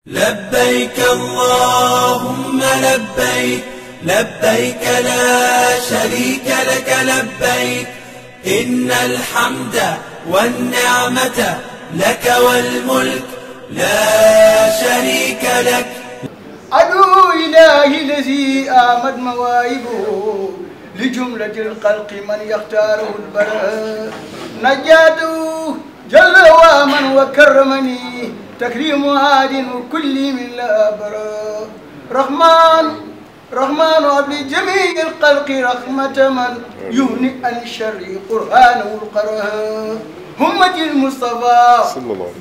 لبيك اللهم لبيك لبيك لا شريك لك لبيك إن الحمد والنعمة لك والملك لا شريك لك. أدعو إلهي الذي آمد مواهبه لجملة الخلق من يختاره البراء نجاته جل ومن وكرمني تكريم عاد وكل من لا براء رحمن وابل جميع الخلق رحمة من يهنئ عن الشر قرآنه القرآن همة المصطفى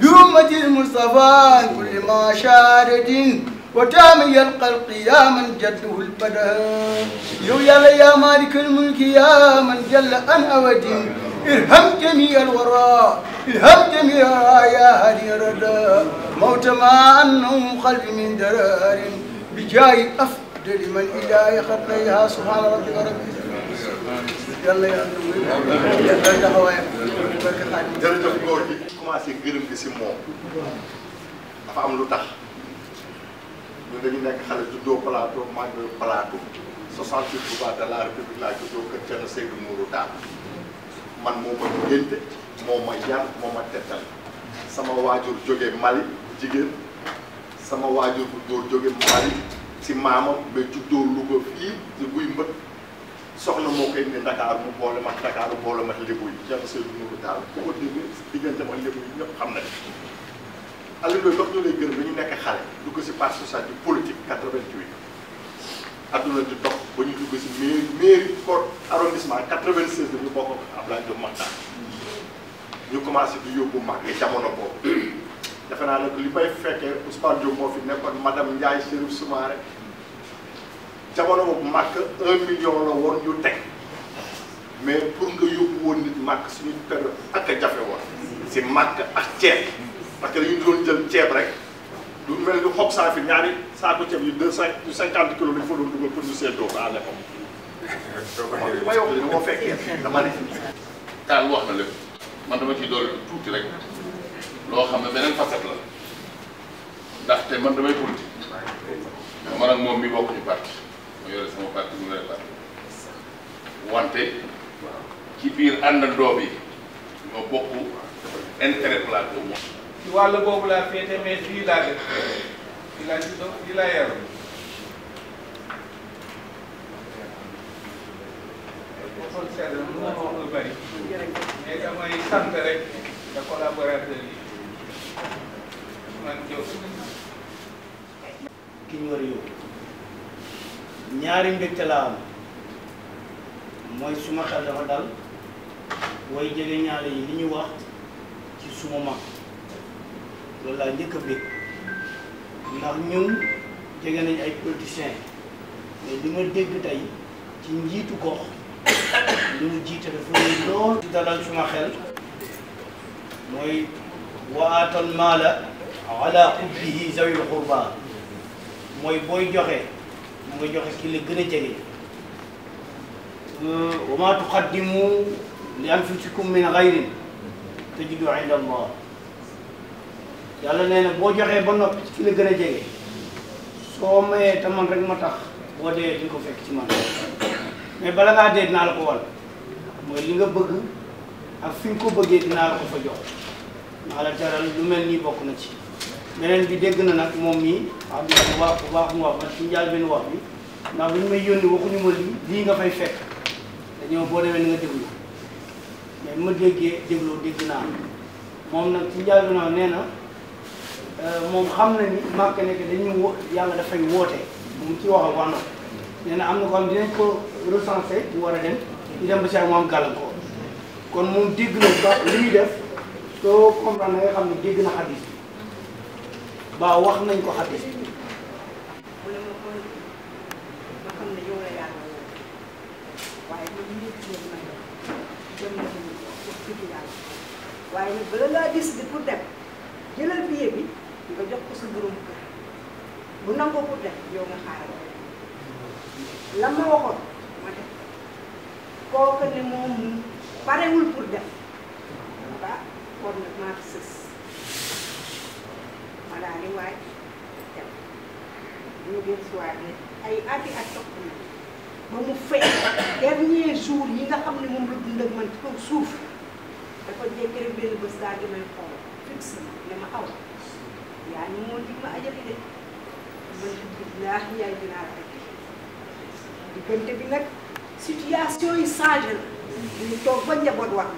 بأمة المصطفى كل ما شارد وتامي الخلق يا من جده البدن يا مالك الملك يا من جل عن أود ارحم جميع الورى ارحم جميع يا هادي الردى موت ما أنهم خلف من درار بجاي أفضل من إله خطيها سبحان ربك رب يلا يا jërëjëf góor gi commencé gërëm gi si moom dafa am lu tax ñun dañu nekk xale juddoo plateau màgg plateau 68 boulevard de la République laa juddoo kër Thierno Seydou Nourou Tall man moo ma ngénte moo ma yar moo ma tettal sama waajur jóge Mali jigéen sama waajur bu góor jóge Mali si maamam mais juddoo Louga fii ci guy mbët soxna moo koy indi Dakar mu boole ma Dakar mu boole ma Lébu yi Thierno Seydou Nourou Tall ku ko dégg diggante ma Lébu yi ñëpp xam nañ Aliou Ndoye ndox ñu lay gërëm dañu nekk xale dugg si parti socialiste politique 88 adduna di dox ba ñu dugg si mairie corps arrondissement 96 dañu bokk ak Abdoulaye Diop Makhtar ñu commencé di yóbbu mag jamono boobu defe naa nag li may fekkee Ousmane Diop moo fi nekkoon madame Ndiaye Chérif Soumaré jamono boobu màkk 1 million la woon ñu teg mais pour nga yóbbu woon nit màkk suñu période ak a jafe woon si màkk ak ceeb parce que dañu doon jël ceeb rek du mel ni xob saa fi ñaari saako ceeb yu 50 kilos lañu fa doon dugal pour ñu seetloo ko à l'époque. ma yokk li ma fekkee dama ne. Tall wax na lépp man dama ciy doole tuuti rek loo xam ne beneen facette la ndaxte man damay politique man ak moom mi bokkuñu parti ma yore sama parti mu yore parti wante ci biir àndandoo bi ñoo bokk intérêt plateau moom. ci wàll boobu laa féete mais fii laa def fii laa juddoo fii laa yaru xool sedd na mu wax lu bari mais damay sant rek da collaborateur yi man Diop ki ñu war a yóbbu ñaari mbégte laa am mooy suma xel dafa dal way jege ñaale yi li ñu wax ci suma mag loolu laa njëkk a bég ndax ñun jege nañ ay politiciens mais li ma dégg tey ci njiitu gox li mu jiite dafa rëy lool ci dalal suma xel mooy wa aatal maala ala hubbihi zawil qurba mooy booy joxe mu nga joxe ki la gën a jege wa ma tuqaddimu li anfusikum min xayrin tajidu inda allah yàlla nee na boo joxee ba noppi ci ki la gën a jege soo mayee te man rek ma tax boo dee di ko fekk ci man mais bala ngaa dee dinaa la ko wal mooy li nga bëgg ak fi nga ko bëggee dinaa la ko fa jox naa la teral lu mel nii bokk na ci beneen bi dégg na nag moom mii wax dëgg bu baax mu wax man ci njaal benn wax bi ndax bu ñu may yónni waxuñu ma lii nga fay fekk dañoo boo demee ni nga déglu mais ma déggee dégloo dégg naa moom nag ci njaal benn wax nee na moom xam na ni màkk nekk dañuy yàlla dafay woote moom ci wax na nee na am na ko xam dinañ ko recensé bu war a dem ñu dem ba si ak moom gàllankoor kon moom dégg na ba li muy def soo comprendre nga xam ne dégg na xadis ba wax nañ ko xadis mu ne ma xam ne yow la yàlla woo waaye man ñu nekk leen ma dem na ko wax dëgg yàlla waaye nag bala ngaa décidé pour dem jëlal billet bi nga jox ko sa borom kër bu nangoo pour dem yow nga xaaral lan ma waxoon ma def kooku ne moom parewul pour dem ah kon nag maa fi sës ma daal di waaj ñu del soir ay ati ak topp na ba mu fekk dernier jour yi nga xam ne moom la dund ak man ci kaw suuf dafa jékki rek benn bés daal di may xool fixe ne ma aw yaa ni moo dig ma ajali de man billaahi yaay dinaa la rek diggante bi nag situation yi changé na ñu toog ba njaboot wax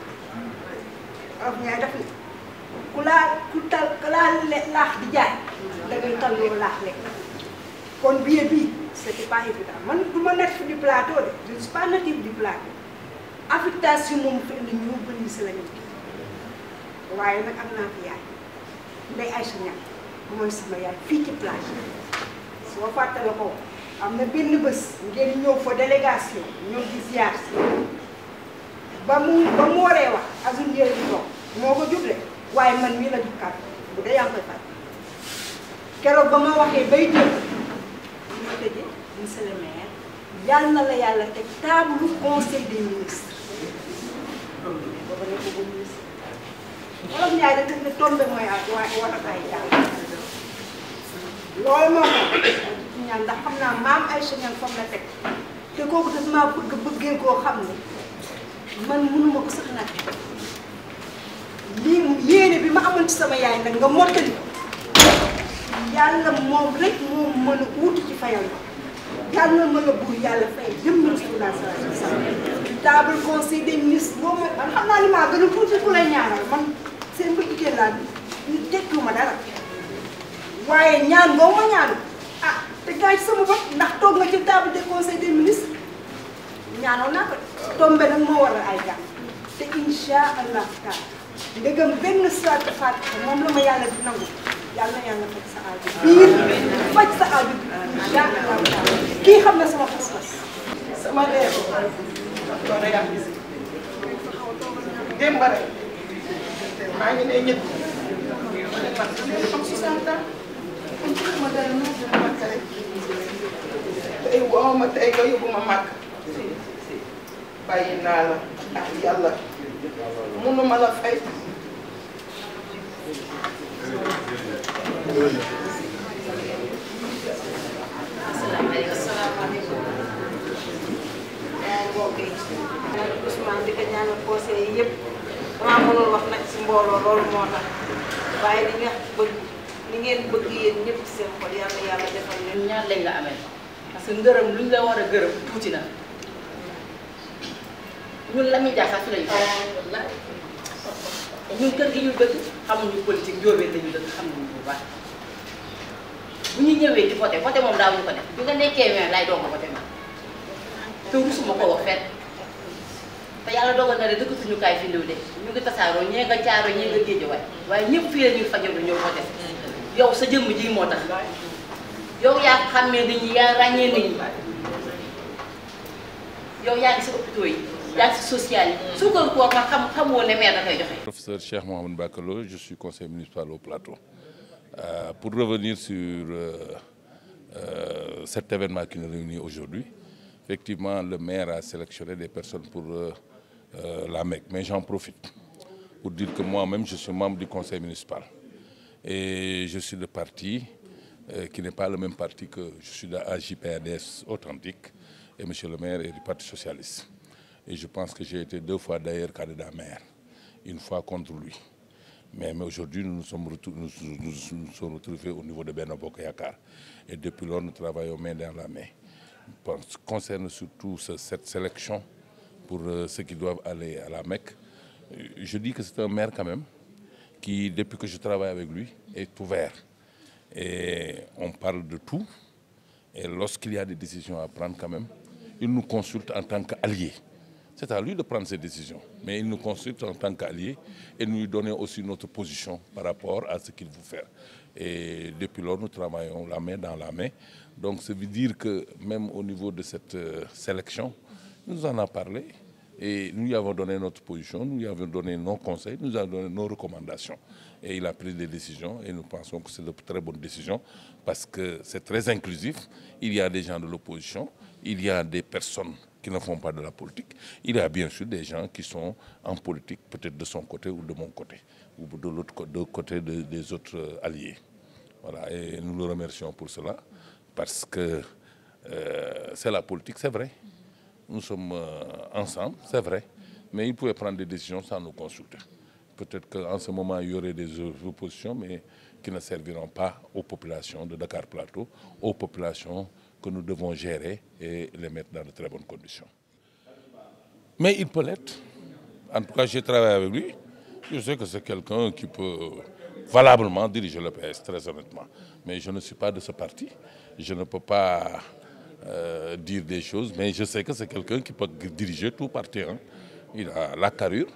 of ñaay def ne ku laa laax di jaay da ngay tal loo laax lekk kon billet bii c'était pas évident man du ma natif du plateau de je ne suis pas natif du plateau affectation moom fi indi ñu bëri si la ñu waaye nag am naa fi yaay Ndeye Aïcha Niang mooy sama yaay fii ci plage soo fàttale ko am na benn bés ngeen ñëw fa délégation ñëw di ziar si ba mu waree wax azul njëriñ bi toog moo ko juble waaye man mii la jukkaat bu dee yaa ngi koy fay keroog ba ma waxee bay jël li ma tëjee monsieur le maire yàlla na la yàlla teg table conseil des ministres booba ne ko ba ministre wolof Ndiaye da tëj ne tombé mooy war a ay jàng loolu moo ko ñaan ndax xam naa maam Aïcha Niang fam la teg te kooku daf maa bëggee koo xam ne man mënuma ko sax nag lii yéene bi ma amoon ci sama yaay nag nga mottali yàlla moom rek moom mën a wuti ci fayal ma yàlla mën a buur yàlla fay jëm Rasulullah sallallahu alayhi wa sallam table conseil des ministres boo man xam naa ni maa gën a tuuti ku lay ñaanal man seen bëgg jigéen laa ñu tekkiwuma dara waaye ñaan boo ma ñaan ah te gaa ci sama bopp ndax toog nga ci table des conseil des ministres ñaanoon naa ko tombe nag moo waral ay gàmm te incha allah taala ndegam benn salaatu faatiha moom la ma yàlla di nangu yàlla na yàlla faj sa aaju biir faj sa aaju incha allah taala kii xam na sama pas-pas sama réew doon na yàlla gis démb rek maa ngi ne ñëpp man xam 60 ans ma dara ñu dina màkk rek tey woo ma tey nga yóbbu ma màkk bàyyi naa la ak yàlla mënuma la fay asalaamaaleykum mbokk yi Ousmane di ko ñaanal conseil yi yëpp maa mënul wax nag si mbooloo loolu moo tax waaye li nga bëgg li ngeen bëgg yéen ñëpp seen xol yàlla yàlla defal leen ñaan lañ la amee parce que ngërëm luñ la war a gërëm tuuti na ñun la muy jaay sax fi lañu wallaay ñun kër gi ñu dëkk xamuñu politique njóobeen lañu dëkk xamuñu bu baax bu ñu ñëwee di voté moom daawuñu ko def bi nga nekkee maire lay doog a voté ma te rusuma ko wax fenn te yàlla dogal na de dëkkatuñu kaay fi ndiw de ñu ngi tasaaroo ñee nga caaro ñee nga géej waay waaye ñëpp fii la ñuy fajaru ñëw voté yow sa jëmm ji moo tax yow yaa xàmmee nit ñi yaa ràññee nit ñi yow yaa ngi si hôpitaux yi yaa ngi si social yi suukar koor ma xamoo ne maire da koy joxe. Professeur Cheikh Mouhamed Bakalo, je suis conseiller municipal au Plateau. Pour revenir sur cet événement qui nous réunit aujourd'hui, effectivement, le maire a sélectionné des personnes pour la Mecque. Mais j'en profite pour dire que moi-même, je suis membre du conseil municipal. Et je suis de parti qui n'est pas le même parti que je suis de AJ/PADS authentique et M. le maire est du Parti socialiste. Et je pense que j'ai été 2 fois d'ailleurs candidat maire, une fois contre lui. Mais aujourd'hui, nous nous sommes retrouvés au niveau de Benno Bokk Yakaar. Et depuis lors, nous travaillons main dans la main. Concerne surtout cette sélection pour ceux qui doivent aller à la Mecque, je dis que c'est un maire quand même qui, depuis que je travaille avec lui, est ouvert. Et on parle de tout. Et lorsqu'il y a des décisions à prendre quand même, il nous consulte en tant qu'allié. C'est à lui de prendre ses décisions. Mais il nous consulte en tant qu'allié et nous lui donner aussi notre position par rapport à ce qu'il veut faire. Et depuis lors, nous travaillons la main dans la main. Donc, ça veut dire que même au niveau de cette sélection, nous en avons parlé et nous lui avons donné notre position, nous lui avons donné nos conseils, nous lui avons donné nos recommandations. Et il a pris des décisions et nous pensons que c'est de très bonnes décisions parce que c'est très inclusif. Il y a des gens de l'opposition, il y a des personnes qui ne font pas de la politique. Il y a bien sûr des gens qui sont en politique, peut-être de son côté ou de mon côté, ou de l'autre côté des autres alliés. Voilà, et nous le remercions pour cela. parce que c'est la politique, c'est vrai. Nous sommes ensemble, c'est vrai. Mais ils pouvaient prendre des décisions sans nous consulter. Peut-être qu'en ce moment, il y aurait des oppositions, mais qui ne serviront pas aux populations de Dakar Plateau, aux populations que nous devons gérer et les mettre dans de très bonnes conditions. Mais il peut l'être. En tout cas, j'ai travaillé avec lui. Je sais que c'est quelqu'un qui peut valablement diriger le PS, très honnêtement. Mais je ne suis pas de ce parti. Je ne peux pas dire des choses, mais je sais que c'est quelqu'un qui peut diriger tout parti. Hein. Il a la carrure,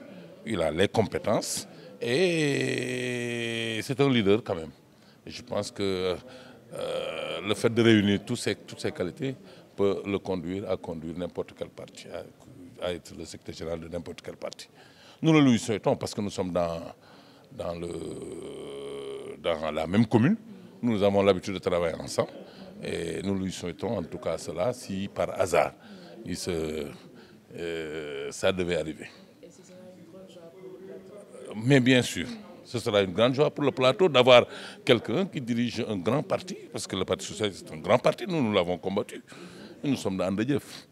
il a les compétences et c'est un leader quand même. Et je pense que le fait de réunir toutes ces qualités peut le conduire à conduire n'importe quel parti, à être le secrétaire général de n'importe quel parti. Nous le lui souhaitons parce que nous sommes dans la même commune. Nous avons l'habitude de travailler ensemble et nous lui souhaitons en tout cas cela si par hasard ça devait arriver. Et ce sera une grande joie pour le plateau. Mais bien sûr, ce sera une grande joie pour le plateau d'avoir quelqu'un qui dirige un grand parti, parce que le Parti socialiste est un grand parti, nous l'avons combattu. Nous sommes dans Andedjeuf.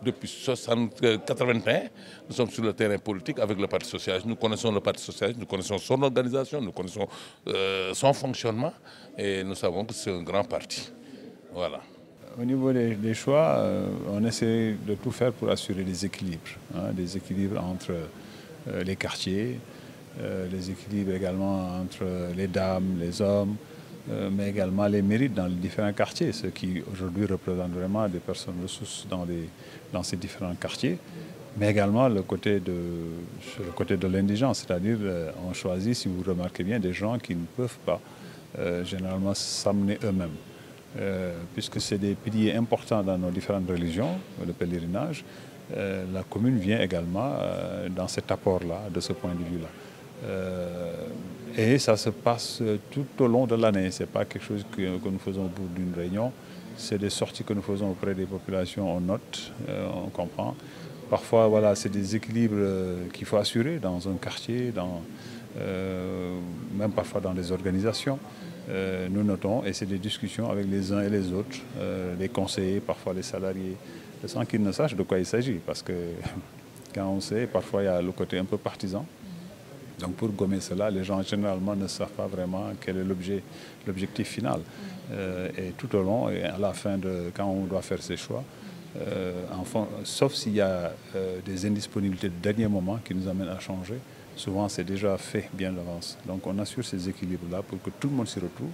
Depuis 1981, nous sommes sur le terrain politique avec le Parti socialiste. Nous connaissons le Parti socialiste, nous connaissons son organisation, nous connaissons son fonctionnement et nous savons que c'est un grand parti. Voilà. Au niveau des choix, on essaie de tout faire pour assurer des équilibres entre les quartiers, les équilibres également entre les dames, les hommes, mais également les mérites dans les différents quartiers, ceux qui aujourd'hui représentent vraiment des personnes ressources dans ces différents quartiers, mais également le côté de l'indigence, c'est-à-dire on choisit, si vous remarquez bien, des gens qui ne peuvent pas généralement s'amener eux-mêmes. Puisque c'est des piliers importants dans nos différentes religions, le pèlerinage, la commune vient également dans cet apport-là, de ce point de vue-là. Et ça se passe tout au long de l'année, ce n'est pas quelque chose que nous faisons au bout d'une réunion, c'est des sorties que nous faisons auprès des populations, on note, on comprend. Parfois, voilà, c'est des équilibres qu'il faut assurer dans un quartier, même parfois dans des organisations. Nous notons, et c'est des discussions avec les uns et les autres, les conseillers, parfois les salariés, sans qu'ils ne sachent de quoi il s'agit, parce que quand on sait, parfois il y a le côté un peu partisan. Donc pour gommer cela, les gens généralement ne savent pas vraiment quel est l'objectif final. Et tout au long, et à la fin, quand on doit faire ses choix, sauf s'il y a des indisponibilités de dernier moment qui nous amènent à changer, souvent, c'est déjà fait bien d'avance. Donc, on assure ces équilibres-là pour que tout le monde s'y retrouve,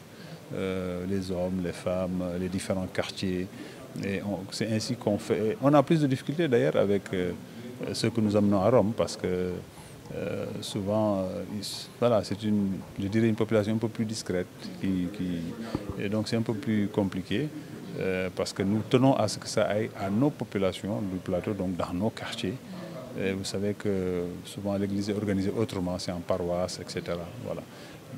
les hommes, les femmes, les différents quartiers. Et c'est ainsi qu'on fait. On a plus de difficultés d'ailleurs avec ceux que nous amenons à Rome, parce que souvent, voilà, c'est je dirais une population un peu plus discrète. Et donc, c'est un peu plus compliqué, parce que nous tenons à ce que ça aille à nos populations du plateau, donc dans nos quartiers. Et vous savez que souvent l'église est organisée autrement, c'est en paroisse, etc. Voilà.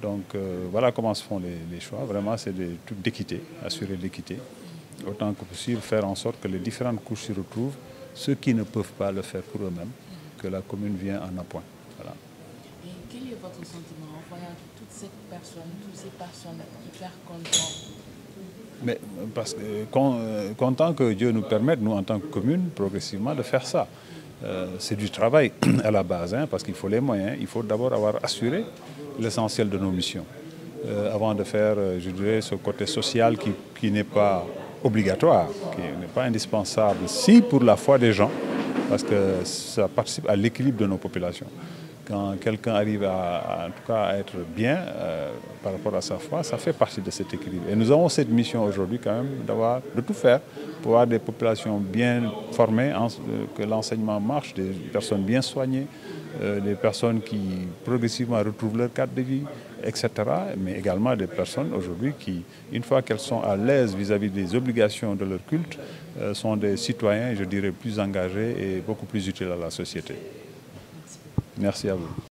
Donc voilà comment se font les choix. Vraiment, c'est des trucs d'équité, assurer l'équité. Autant que possible, faire en sorte que les différentes couches s'y retrouvent, ceux qui ne peuvent pas le faire pour eux-mêmes, que la commune vient en appoint. Voilà. Et quel est votre sentiment en voyant toutes ces personnes hyper contentes? Mais parce que content que Dieu nous permette, nous en tant que commune, progressivement de faire ça. C'est du travail à la base, hein, parce qu'il faut les moyens. Il faut d'abord avoir assuré l'essentiel de nos missions, avant de faire, je dirais, ce côté social qui n'est pas obligatoire, qui n'est pas indispensable, si pour la foi des gens, parce que ça participe à l'équilibre de nos populations. Quand quelqu'un arrive en tout cas à être bien par rapport à sa foi, ça fait partie de cet équilibre. Et nous avons cette mission aujourd'hui quand même de tout faire pour avoir des populations bien formées, que l'enseignement marche, des personnes bien soignées, des personnes qui progressivement retrouvent leur cadre de vie, etc. Mais également des personnes aujourd'hui qui, une fois qu'elles sont à l'aise vis-à-vis des obligations de leur culte, sont des citoyens, je dirais, plus engagés et beaucoup plus utiles à la société. Merci à vous.